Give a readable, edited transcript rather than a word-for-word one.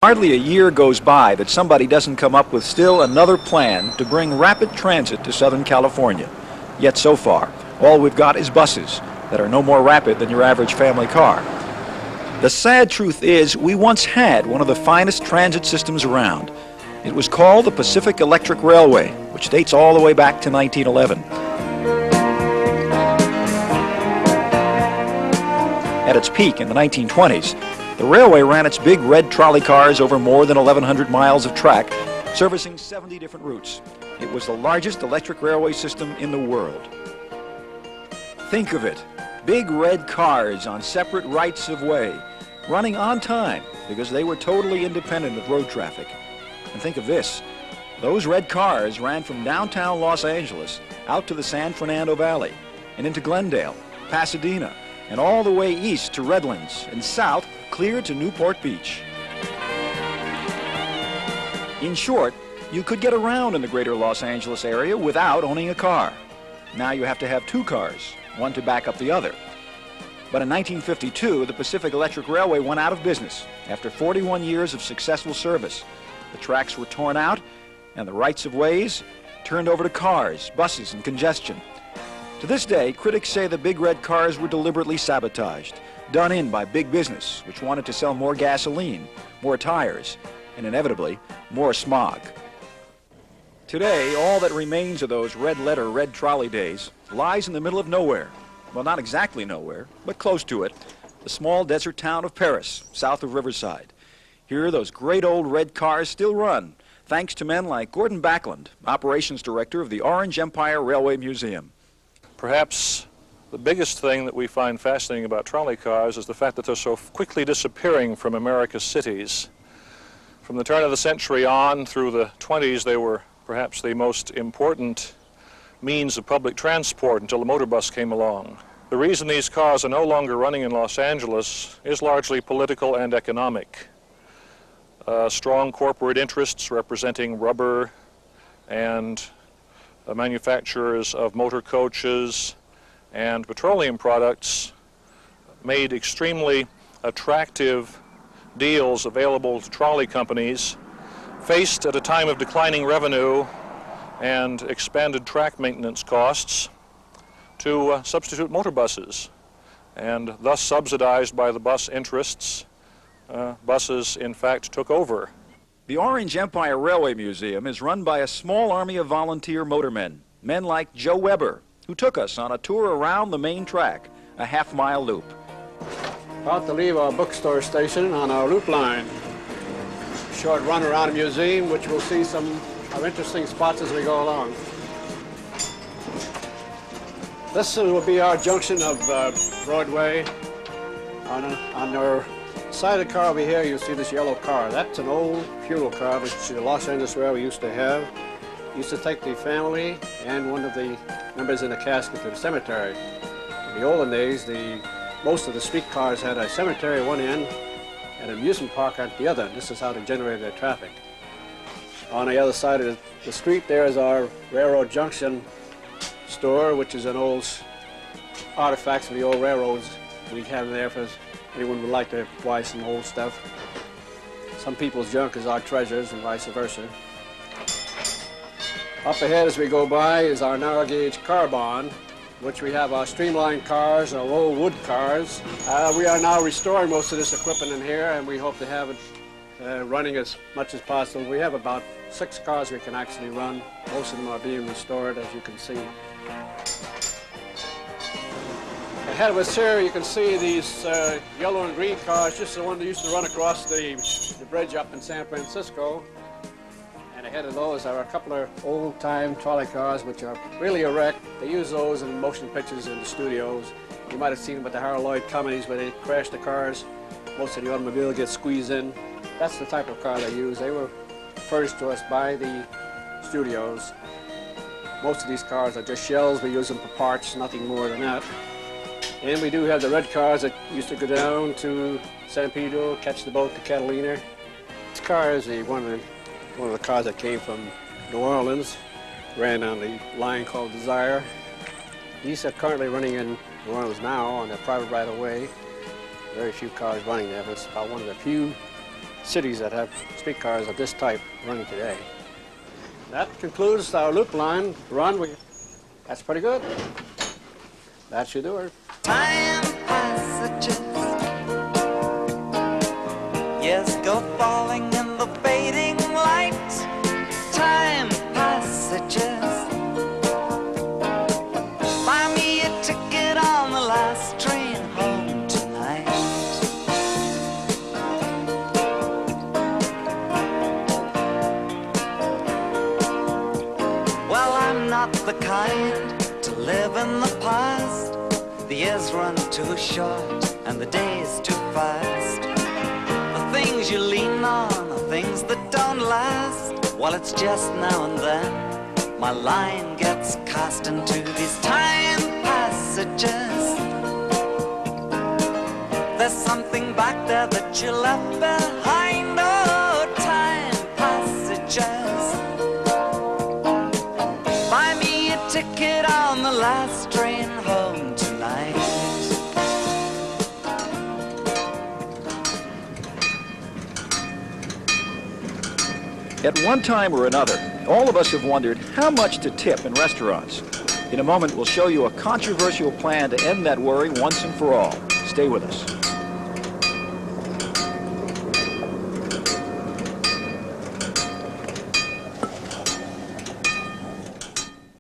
Hardly a year goes by that somebody doesn't come up with still another plan to bring rapid transit to Southern California. Yet so far, all we've got is buses that are no more rapid than your average family car. The sad truth is, we once had one of the finest transit systems around. It was called the Pacific Electric Railway, which dates all the way back to 1911. At its peak in the 1920s, the railway ran its big red trolley cars over more than 1,100 miles of track, servicing 70 different routes. It was the largest electric railway system in the world. Think of it, big red cars on separate rights of way, running on time because they were totally independent of road traffic. And think of this, those red cars ran from downtown Los Angeles out to the San Fernando Valley and into Glendale, Pasadena, and all the way east to Redlands and south clear to Newport Beach. In short, you could get around in the greater Los Angeles area without owning a car. Now you have to have two cars, one to back up the other. But in 1952, the Pacific Electric Railway went out of business after 41 years of successful service. The tracks were torn out and the rights of ways turned over to cars, buses, and congestion. To this day, critics say the big red cars were deliberately sabotaged, done in by big business, which wanted to sell more gasoline, more tires, and inevitably, more smog. Today, all that remains of those red-letter, red trolley days lies in the middle of nowhere. Well, not exactly nowhere, but close to it, the small desert town of Parris, south of Riverside. Here, those great old red cars still run, thanks to men like Gordon Backlund, operations director of the Orange Empire Railway Museum. Perhaps the biggest thing that we find fascinating about trolley cars is the fact that they're so quickly disappearing from America's cities. From the turn of the century on through the 20s, they were perhaps the most important means of public transport until the motor bus came along. The reason these cars are no longer running in Los Angeles is largely political and economic. Strong corporate interests representing rubber and manufacturers of motor coaches and petroleum products made extremely attractive deals available to trolley companies, faced at a time of declining revenue and expanded track maintenance costs, to substitute motor buses. And thus subsidized by the bus interests, buses in fact took over. The Orange Empire Railway Museum is run by a small army of volunteer motormen, men like Joe Weber, who took us on a tour around the main track, a half-mile loop. About to leave our bookstore station on our loop line. Short run around the museum, which we'll see some interesting spots as we go along. This will be our junction of Broadway. On our side of the car over here, you'll see this yellow car. That's an old funeral car which the Los Angeles Railway used to have. Used to take the family and one of the members in the casket to the cemetery. In the olden days, most of the streetcars had a cemetery at one end and an amusement park at the other. This is how they generated their traffic. On the other side of the street, there is our Railroad Junction store, which is an old artifacts of the old railroads we have there for anyone who would like to buy some old stuff. Some people's junk is our treasures and vice versa. Up ahead as we go by is our narrow gauge car barn, which we have our streamlined cars, our old wood cars. We are now restoring most of this equipment in here, and we hope to have it running as much as possible. We have about 6 cars we can actually run. Most of them are being restored, as you can see. Ahead of us here, you can see these yellow and green cars, just the one that used to run across the bridge up in San Francisco. And ahead of those are a couple of old-time trolley cars, which are really a wreck. They use those in motion pictures in the studios. You might have seen them with the Harold Lloyd comedies where they crash the cars. Most of the automobile gets squeezed in. That's the type of car they use. They were furnished to us by the studios. Most of these cars are just shells. We use them for parts, nothing more than that. And we do have the red cars that used to go down to San Pedro, catch the boat to Catalina. This car is one of the cars that came from New Orleans, ran on the line called Desire. These are currently running in New Orleans now on their private right-of-way. Very few cars running there, but it's about one of the few cities that have streetcars of this type running today. That concludes our loop line run. That's pretty good. That should do it. Time passages, yes, go falling in the fading light. Time passages, buy me a ticket on the last train home tonight. Well, I'm not the kind to live in the past. The years run too short and the days too fast. The things you lean on are things that don't last. Well, it's just now and then my line gets cast into these time passages. There's something back there that you left behind. Oh, time passages, buy me a ticket on the last train home tonight. At one time or another, all of us have wondered how much to tip in restaurants. In a moment, we'll show you a controversial plan to end that worry once and for all. Stay with us.